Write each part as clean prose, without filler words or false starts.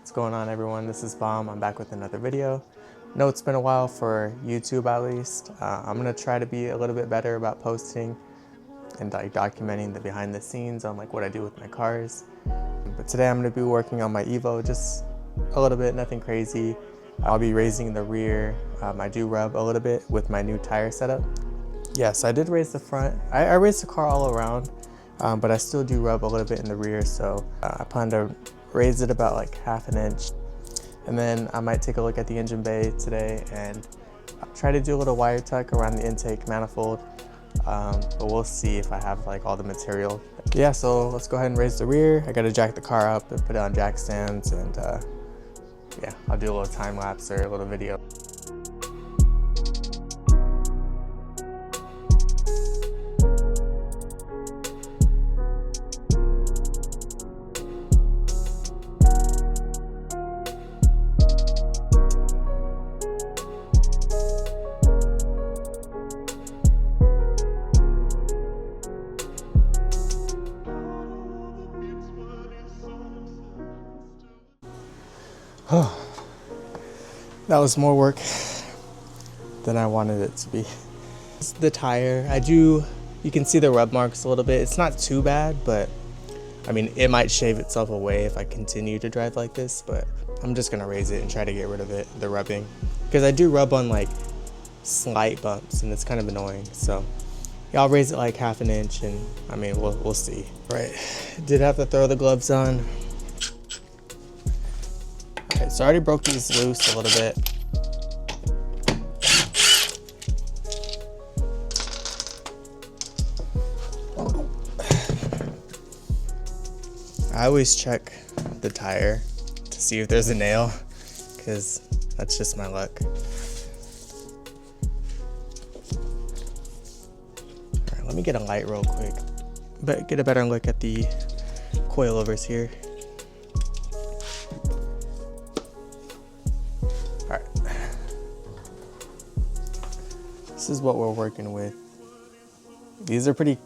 What's going on, everyone? This is Bomb. I'm back with another video. Know it's been a while for YouTube, at least. I'm gonna try to be a little bit better about posting and documenting the behind the scenes on what I do with my cars. But today I'm gonna be working on my EVO, just a little bit, nothing crazy. I'll be raising the rear. I do rub a little bit with my new tire setup. Yes, I did raise the front. I raised the car all around, but I still do rub a little bit in the rear, so I plan to raise it about ½ an inch. And then I might take a look at the engine bay today and try to do a little wire tuck around the intake manifold, but we'll see if I have all the material. Yeah, so let's go ahead and raise the rear. I gotta jack the car up and put it on jack stands, and yeah, I'll do a little time lapse or a little video. That was more work than I wanted it to be. It's the tire. You can see the rub marks a little bit. It's not too bad, but I mean, it might shave itself away if I continue to drive like this, but I'm just gonna raise it and try to get rid of it, the rubbing. Because I do rub on slight bumps and it's kind of annoying. So yeah, I'll raise it ½ an inch, and I mean, we'll see. Right, did have to throw the gloves on. Okay, so I already broke these loose a little bit. I always check the tire to see if there's a nail, because that's just my luck. Alright, let me get a light real quick, but get a better look at the coilovers here. This is what we're working with. These are pretty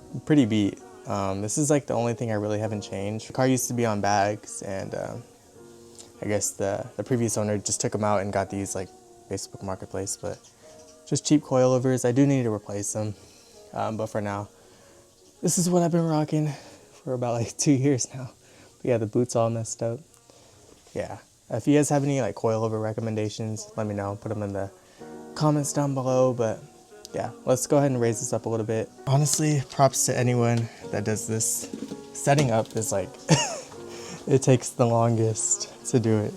beat. This is the only thing I really haven't changed. The car used to be on bags, and I guess the previous owner just took them out and got these Facebook Marketplace, but just cheap coilovers. I do need to replace them, but for now, this is what I've been rocking for about 2 years now. But yeah, the boot's all messed up. Yeah, if you guys have any coilover recommendations, let me know. Put them in the comments down below. But yeah, let's go ahead and raise this up a little bit. Honestly, props to anyone that does this. Setting up is it takes the longest to do it.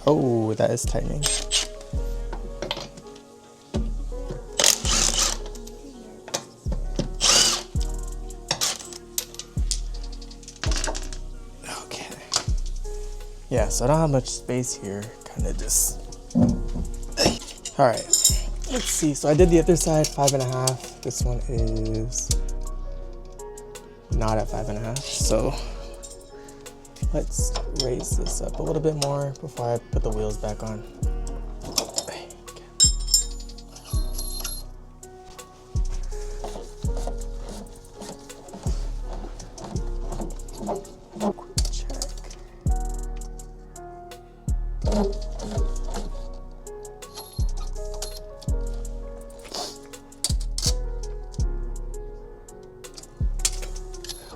Oh, that is tightening. Okay. Yeah, so I don't have much space here. Kind of just... All right, let's see. So I did the other side 5.5. This one is not at 5.5. So let's raise this up a little bit more before I put the wheels back on.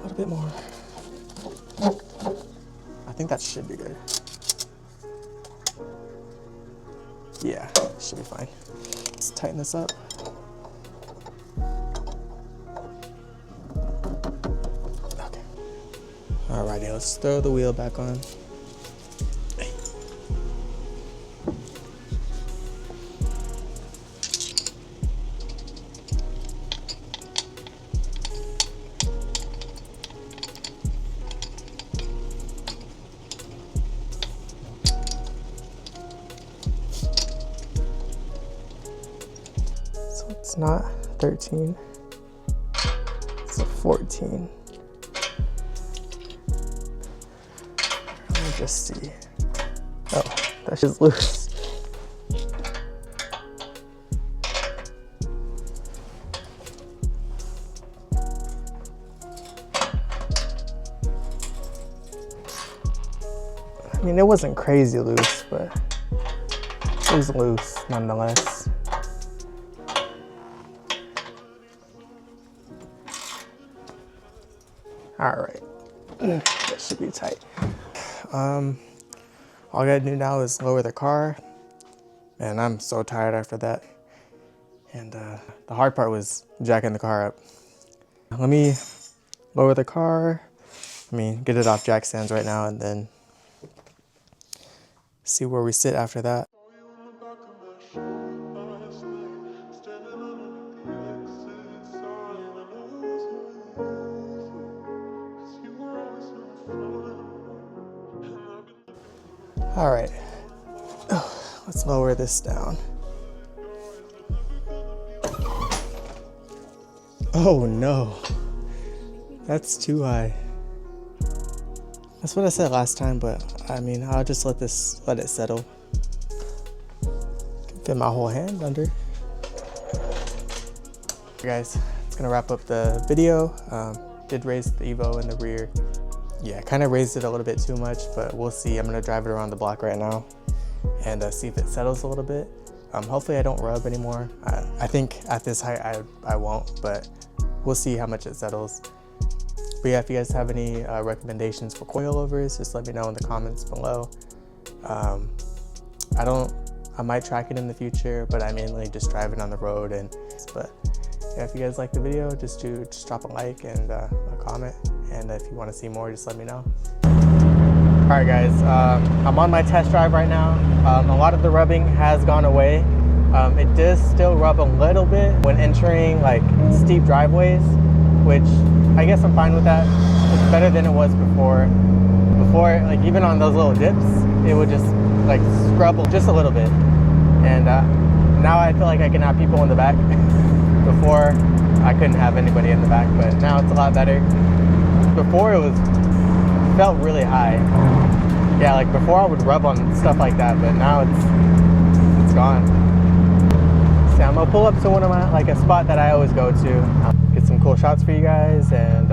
A bit more. I think that should be good. Yeah, should be fine. Let's tighten this up. Okay. Alrighty, let's throw the wheel back on. It's not 13, it's a 14. Let me just see. Oh, that's just loose. mean, it wasn't crazy loose, but it was loose nonetheless. All right, that should be tight. All I gotta do now is lower the car, and I'm so tired after that. And the hard part was jacking the car up. Let me lower the car. I mean, get it off jack stands right now, and then see where we sit after that. All right, let's lower this down. Oh no, that's too high. That's what I said last time, but I mean, I'll just let it settle. Can fit my whole hand under. Okay, guys, it's gonna wrap up the video. Did raise the EVO in the rear. Yeah, kind of raised it a little bit too much, but we'll see. I'm gonna drive it around the block right now and see if it settles a little bit. Hopefully I don't rub anymore. I think at this height I won't, but we'll see how much it settles. But yeah, if you guys have any recommendations for coilovers, just let me know in the comments below. I might track it in the future, but I mainly just drive it on the road. But yeah, if you guys like the video, just drop a like and a comment. And if you want to see more, just let me know. All right, guys, I'm on my test drive right now. A lot of the rubbing has gone away. It does still rub a little bit when entering like steep driveways, which I guess I'm fine with that. It's better than it was before. Before, like even on those little dips, it would just like scrubble just a little bit. And now I feel like I can have people in the back. Before, I couldn't have anybody in the back, but now it's a lot better. Before it felt really high. Yeah, like before I would rub on stuff like that, but now it's gone. So I'm gonna pull up to one of my, like a spot that I always go to, get some cool shots for you guys, and